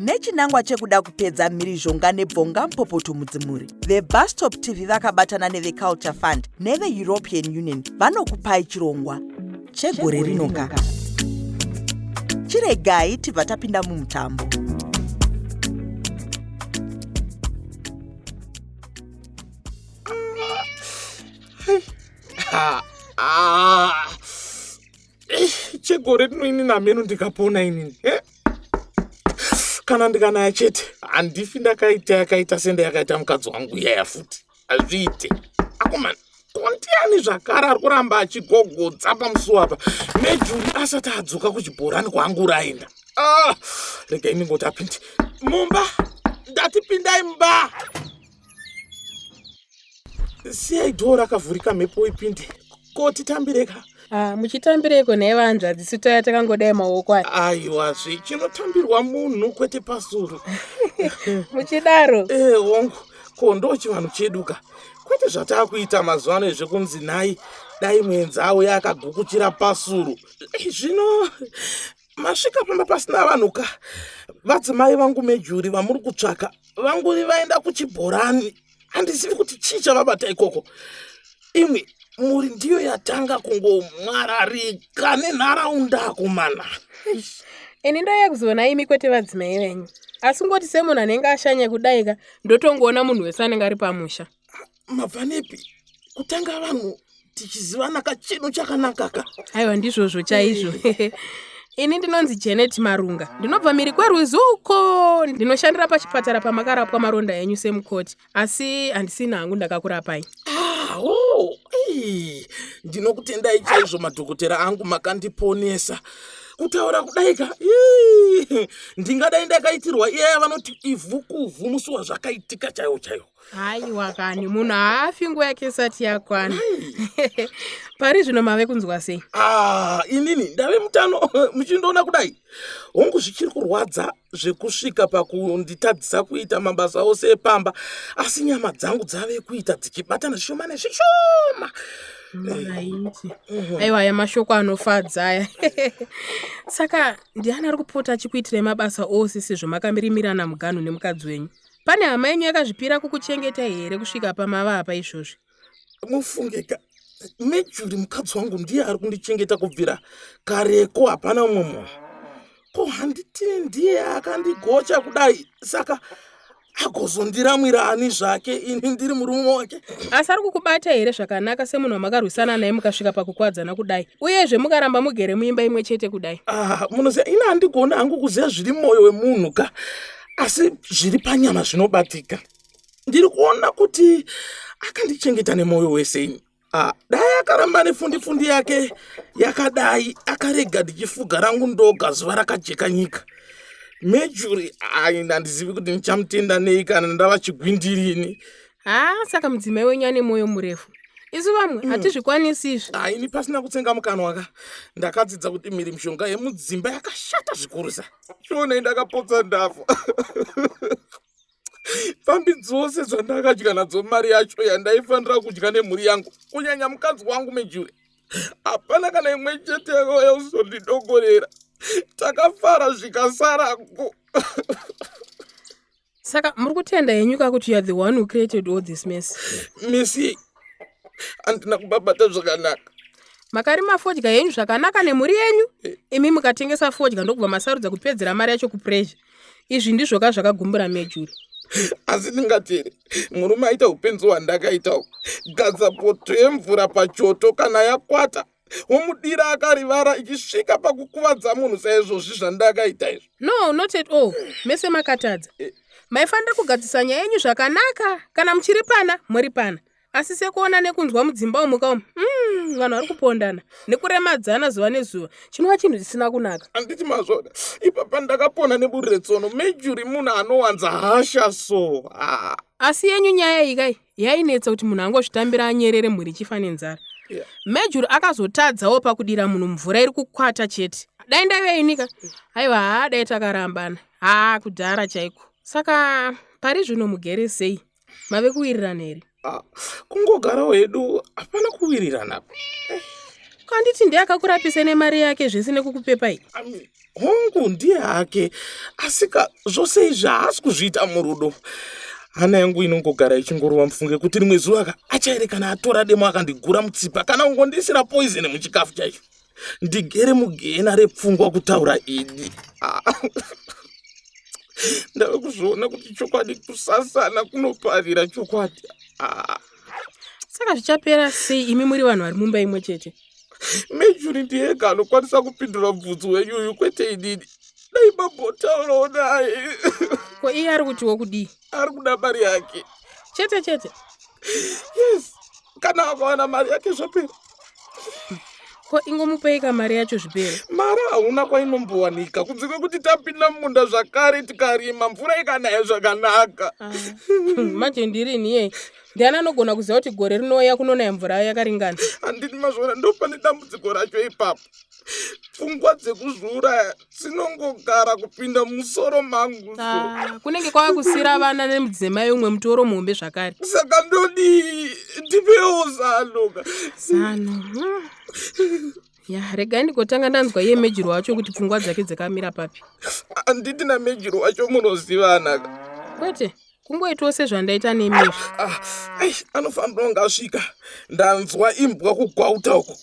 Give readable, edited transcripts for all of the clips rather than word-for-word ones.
nechinangwa chekuda kupedza mhirizhonga nebvonga mpopoto mudzimuri. The Bustop TV vakabatana neve Culture Fund neve European Union vanokupai chirongwa Chegore Rinoka. Chiregai tibva tapinda mumutambo. Chegore rinoini nameno ndikapona inini. Kana ndikanaya chete handifi ndakaita yakaita sende yakaita mukadzi wangu iyaya futi. Azviite. Akomana, kondiani zvakare ari kuramba achigogodza pamusuwo apa. Nejuri asati adzoka kuchibhorani kwaanguri aenda. Regai ningoti apinde. Mumba, ndati pindai mumba. Siyai dhoo rakavhurika mhepo ipinde. Kotitambireka. Muchitambireko nevanhu hadzisi toya takangodai maoko aya. Aiwa chinotambirwa munhu kwete pasuru. Muchidaro. Hongu, kondo chivanhu cheduka. Kwete zvatakuita mazuva ano ezvekunzi nhai dai mwenzi auya akagukuchira pasuru. Zvino masvika pamba pasina vanhuka. Vadzimai vangu Mejuri vamuri kutsvaka vanguri vaenda kuchibhorani. Handizivi kuti chii chavabata ikoko. Imwe muri ndiyo yatanga kungomwararika nenharaunda akomana. Ini ndoya kuzoona imi kwete vadzimai venyu. Asi ngoti semunhu anenge ashanya kudaika ndotongoona munhu wese anenge ari pamusha. Mabva nepi? Kutanga vanhu tichizivana kachinhu chakanakaka. Aiwa ndizvozvo chaizvo. Ini ndinonzi Janet Marunga. Ndinobva mhiri kweRwizuko. Ndinoshandira pachipatara pamakarapwa maronda enyu semukoti. Asi handisina hangu ndakakurapai. Ndinokutendai chaizvo madhokotera angu makandiponesa. Kutaura kudaika. Ndingadai ndakaitirwa iyaya vanoti ivhukuvhu musuwa zvakaitika chaiwo chaiwo. Aiwa kani munhu haafi nguva yake isati yakwana. Pari zvino mave kunzwa sei? Inini ndave mutano muchindoona kudai. Hongu zvichiri kurwadza zvekusvika pakunditadzisa kuita mabasa ose epamba, asi nyama dzangu dzave kuita dzichibatana zvishoma nezvishoma. Aiwa yamashoko anofadza aya. Saka ndiani ari kupota achikuitirai mabasa ose sezvo makamirimirana muganhu nemukadzi wenyu? Pane hama yenyu yakazvipira kukuchengeta here kusvika pamava apa izvozvi? Mufungeka, Mejuri mukadzi wangu ndiye ari kundichengeta kubvira kareko, hapana mumwe munhu. Ko handiti ndiye akandigocha kudai, saka agozondiramwira ani zvake ini ndiri murume wake. Asi ari kukubata here zvakanaka semunhu wamakarwisana naye mukasvika pakukwadzana kudai, uyezve mukaramba mugere muimba imwe chete kudai? Munoziva, ina handigona hangu kuziva zviri mwoyo wemunhu ka, asi zviri panyama zvinobatika. Ndiri kuona kuti akandichengeta nemwoyo wese ini. Dai akaramba nefundi yake yakadai, akarega ndichifuga rangu ndoga zuva rakajeka nyika. Mejuri handizivi kuti nichamutenda nei kana ndava chigwindirini. Saka mudzimai wenyu ane mwoyo murefu. Isu vamwe hatizvikwanisi izvi. Ini pasina kutsenga mukanwa ka, ndakadzidza kuti miri mishonga yemudzimba yakashata zvikurusa. Chionai ndakapotsa ndafa. Pambi dzose dzandakadya nadzo mari yacho yandaifanira kudya nemhuri yangu, kunyanya mukadzi wangu Mejuri, hapana kana imwe chete yauzondidongorera. Takafara zvikasarako. Saka muri kutenda henyu kuti you are the one who created all this mess? Messi, handina kubabata zvakanaka. Makarima fodya yenyu zvakanaka nemhuri yenyu, imi mukatengesa fodya ndokubva masarudza kupedzera mari yacho kupressure. Izvi ndizvo zvakagumbura Mejuri. Asi ndingateri murume aita upenzi hwandakaitawo, gadza poto yemvura pachoto kana yakwata, womudira akarivara ichisvika pakukuvadza munhu saizvozvi zvandakaita izvo. No, not at all. Mese makatadza. Maifanira kugadzisa nyaya yenyu zvakanaka, kana muchiri pana muri pana. Asi sekuona nekunzwa mudzimba umuka umu, vanhu vari kupondana nekuremadzana zuva nezuva, chinova chinhu chisina kunaka. Handiti mazvoda, ipapa ndakapona neburire tsono. Mejuri munhu anowanza hasha so. Asi yenyu nyaya iyi kai yainetsa kuti munhu angozvitambira anyerere mhuri ichifa nenzara. Mejuri akazotadzawo pakudira munhu mvura iri kukwata chete. Dai ndaive inika, aiwa dai takarambana. Kudhara chaiko. Saka pari zvino mugere sei? Mave kuwirirana here? Kungogara wedu hapana kuwirirana. Kanditi ndiye akakurapisa nemari yake zvese nekukupepai. hongu ndiye hake, asika zvose izvi haasi kuzviita murudo. Hana yangu inongogara ichingorova mufunge kuti rimwe zuva achaire kana atora demo akandigura mutsipa kana kungondisira poison muchikafu chaicho. Ndigere mugena repfungwa kutaura idi. Ndava kuzviona kuti chokwadi kusasana kunoparira chokwadi. Saka zvichapera sei imi muri vanhu vari mumba imwe chete? Mejuri ndiyega anokwanisa kupindura bvudzi wenyuyu kwete inini. Dai mabotaurawo naye. Ko iye ari kutiwo kudii? Ari kuda mari yake. Chete. Yes. Kana akawana mari yake zvapera. Ko ingomupeika mari yacho zvipere? Mari hauna kwainombowanika kunze kwekuti tapinda mumunda zvakare tikarima mvura ikanaya zvakanaka. Manje ndirini yei? Ndiani anogona kuziva kuti gore rinouya kunonaya mvura yakaringana? Handiti mazvona ndopane dambudziko racho ipapo. Pfungwa dzekuzviuraya dzinongogara kupinda musoro mangu. Kunenge kwava kusira vana nemudzimai umwe mutoro muhombe zvakare. Saka ndodi ndipewo zano. Ya, regai ndikotanga ndanzwa iye mejuru wacho kuti pfungwa dzake dzakamira papi. Handiti namejuru wacho munozivana. Kwete, kungoitawo sezvandaita nemi. Anofanira kunge asvika. Ndanzwa imbwa kugwauta uko.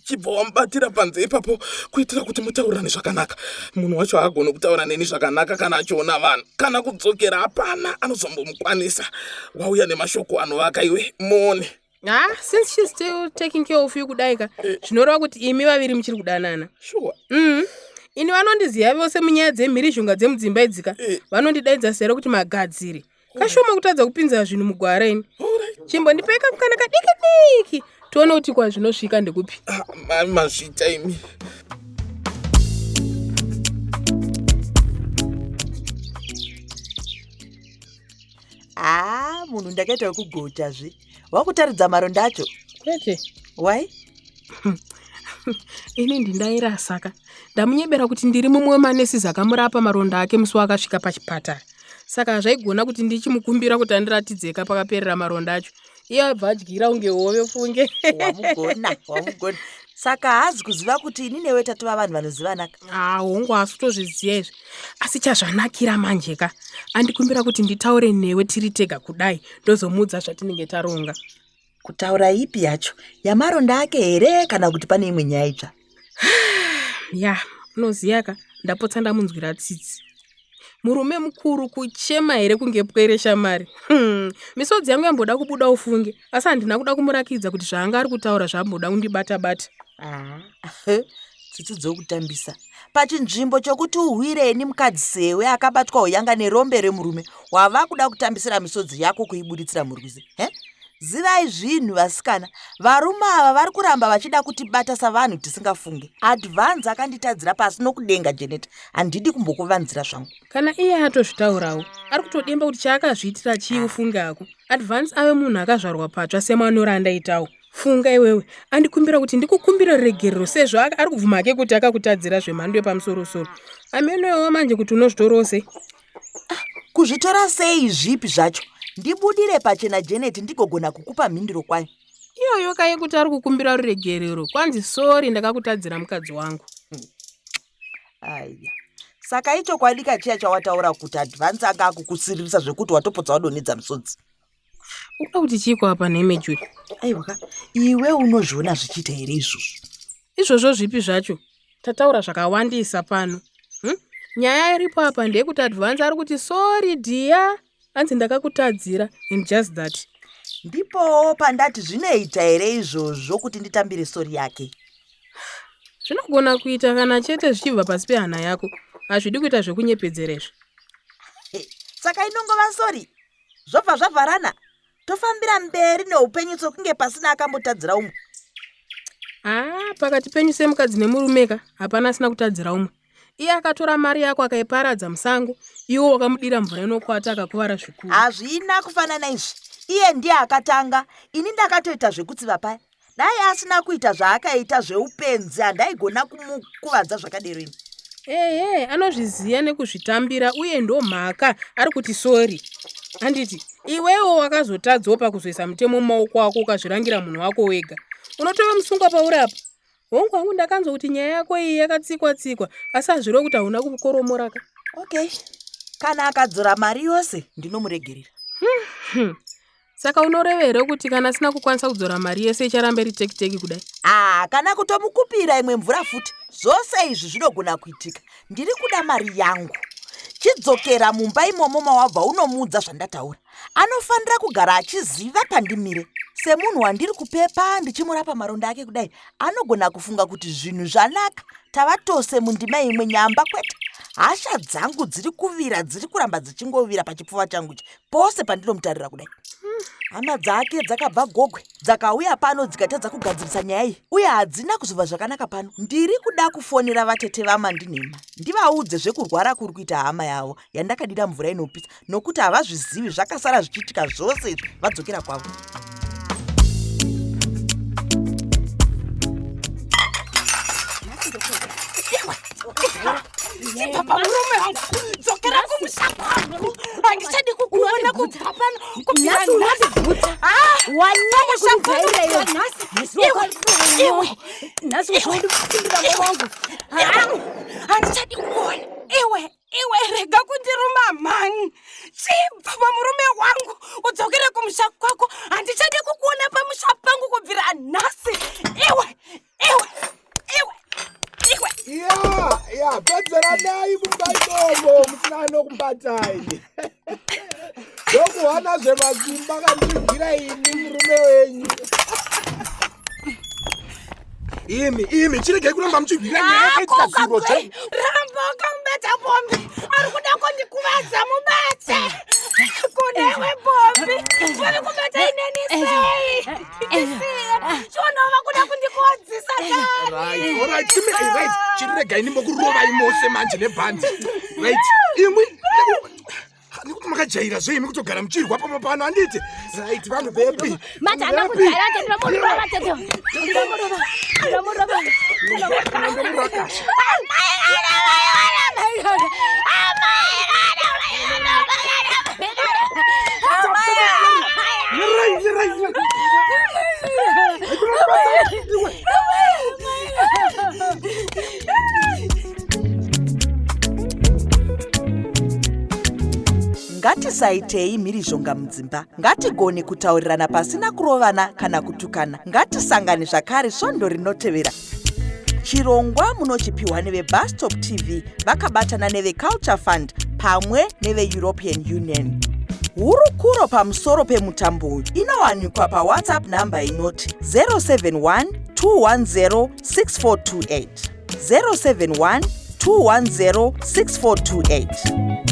Chibva wamubatira panze ipapo kuitira kuti mutaurirane zvakanaka. Munhu wacho haagoni kutaura neni zvakanaka kana achiona vanhu. Kana kudzokera hapana anozombomukwanisa. Wauya nemashoko anovaka iwe muone. Since she's still taking care of you kudaika, zvinoreva kuti imi vaviri muchiri kudanana. Sure. Ini vanondiziva vose munyaya dzemhirizhonga dzemudzimba idzika. Vanondidaidza sero kuti magadziri. Kashoma kutadza kupinza zvinhu mugwara ini. Chimbondipeka mukana kadiki. Tuone kuti kwa zvinosvika ndekupi. Mazvita imi. Munhu ndakaita wekugota zve. Wakutaridza maronda acho? Kwete. Why? Ini ndindaira saka. Ndamunyebera kuti ndiri mumwe manesi zakamurapa maronda ake musi wakasvika pachipatara. Saka zvaigona kuti ndichimukumbira kuti andiratidzeka pakaperera maronda acho. Iye abva adyira unge hove funge. Wamugona. Saka haazi kuziva kuti ini newe tatova vanhu vanozivanaka. Hongu haasi kutozviziva izvi. Asi chazvanakira manjeka. Andikumbira kuti nditaure newe tiri tega kudai ndozomuudza zvatinenge taronga. Kutaura ipi yacho? Yamaronda ake here kana kuti pane imwe nyaya itsva? Ya, unoziyaka ndapotsa ndamunzwira tsitsi. Murume mukuru kuchema here kunge pwere shamari. Misodzi yangu yamboda kubuda ufunge, asi handina kuda kumurakidza kuti zvaanga ari kutaura zvamboda kundibata-bata. Tsitsi dzokutambisa. Pachinzvimbo chokuti uhwireni mukadzi sewe akabatwa uyanga nerombe remurume, wava kuda kutambisira misodzi yako kuibuditsira murwizi. Zivai zvinhu vasikana, varume ava vari kuramba vachida kutibata savanhu tisingafunge. Advance akanditadzira pasi nokudenga Janet, handidi kumbokuvanzira zvangu. Kana iye atozvitaurawo, ari kutodemba kuti chaakazviitira chiufunge ako. Advance ave munhu akazvarwa patsva semanoranda itawo. Funga iwewe, andikumbira kuti ndikukumbira regerero sezvo ari kubvuma ake kuti akakutadzira zvemhando yepamusoro-soro. Amenowo manje kuti unozvitora sei? Kuzvitora sei zvipi zvacho? Ndibudire pachena Janet ndigogona kukupa mhinduro kwayo. Iyoyo kaye kuti ari kukumbira ruregerero, kwanzi sori ndakakutadzira mukadzi wangu. Aya. Saka icho kwadika chiya chawataura kuti Advance anga akukusiririsa zvekuti watopodza wadonedza misodzi. Uda kuti chiko apa nemejuri. Aiwa, iwe unozviona zvichiita here izvozvo? Izvozvo zvipi zvacho? Tataura zvakawandisa pano. Nyaya iripo apa ndeyekuti Advance ari kuti sorry dear, anzi ndakakutadzira and just that. Ndipo pandati zvinoita here izvozvo kuti nditambire sori yake? Zvinogona kuita kana chete zvichibva pasi pehana yako. Hazvidi kuita zvekunyepedzerezvo. Saka inongova sori. Zvobva zvavharana. Tofambira mberi neupenyu sokunge pasina akambotadzira umwe. Pakati penyu semukadzi nemurumeka hapana asina kutadzira umwe. Iye akatora mari yako akaiparadza musango, iwo wakamudira mvura inokwata akakuvara zvikuru. Hazvina kufanana izvi. Iye ndiye akatanga, ini ndakatoita zvekutsiva paya. Dai asina kuita zvaakaita zveupenzi handaigona kumukuvadza zvakadero ini. Anozviziva nekuzvitambira uye ndo mhaka ari kuti sori. Handiti, iwewo wakazotadzawo pakuzoisa mutemo mumaoko ako ukazvirangira munhu wako wega. Unotove musungwa pauri apa. hongu wangu ndakanzwa kuti nyaya yako iyi yakatsikwa-tsikwa, asi hazviro kuti hauna kukoromoraka. Okay, kana akadzora mari yose ndinomuregerera. Saka unorevere kuti kana asina kukwanisa kudzora mari yese icharambe ritekiteki kudai? Kana kutomukupira imwe mvura futi, zvose izvi zvinogona kuitika. Ndiri kuda mari yangu. Chidzokera mumba imomo mawabva unomuudza zvandataura. Anofanira kugara achiziva pandimire. Semunhu wandiri kupepa ndichimurapa maronda ake kudai, anogona kufunga kuti zvinhu zvanaka. Tava tose mundima imwe nyamba kwete. Hasha dzangu dziri kuvira, dziri kuramba dzichingovira pachipfuva changu pose pandinomutarira kudai. Hama dzake dzakabva gogwe, dzakauya pano dzikatadza kugadzirisa nyaya iyi, uye hadzina kuzobva zvakanaka pano. Ndiri kuda kufonera vatete vamandinema ndivaudze zvekurwara kuri kuita hama yavo yandakadira mvura inopisa, nokuti havazvizivi zvakasara zvichiitika zvose izvi vadzokera kwavo. Papa murume wangu, dzokera kumusha kwangu. Handichadi kukuona kubva pano kubvira nhasi. Wanyanya kunzaira iyo nhasi. Iwe, nhasi ushodi kupindira mama wangu. Handichadi kukuona. Iwe, rega kundiruma mani. Papa murume wangu, udzokere kumusha kwako. Handichadi kukuona pamusha pangu kubvira nhasi. Iwe. Ya, pedzera dai mumbaimomo musina nokumbatai. Ndokuhana zvemazimba kandigira ini murume wenyu. Imi chiregei kuramba muchibvira nyaya yakaita zvinhu zve. Ramba wakambeta bombi. Ari kuda kundikuvadza mubate. Kunewe bombi. Uri kubata ineni sei. Chonova kuda kundikuwadzisa dai. Alright, right. Chiregei nimbokurova imose manje nebhandi. Right. Imwe nikuti makajaira zve imi kutogara muchirwa pamapano handiti. Right, vanhu vepi? Manje ana kujaira tete ndamurova tete. Ndamurova. Ngatisaitei mhirizhonga mudzimba. Ngatigone kutaurirana pasina kurovana kana kutukana. Ngatisangane zvakare svondo rinotevera. Chirongwa munochipiwa neveBustop TV vakabatana neveCulture Fund pamwe neveEuropean Union. Hurukuro pamusoro pemutambo uyu inowanikwa paWhatsApp namba inoti 071 210 6428 071 210 6428.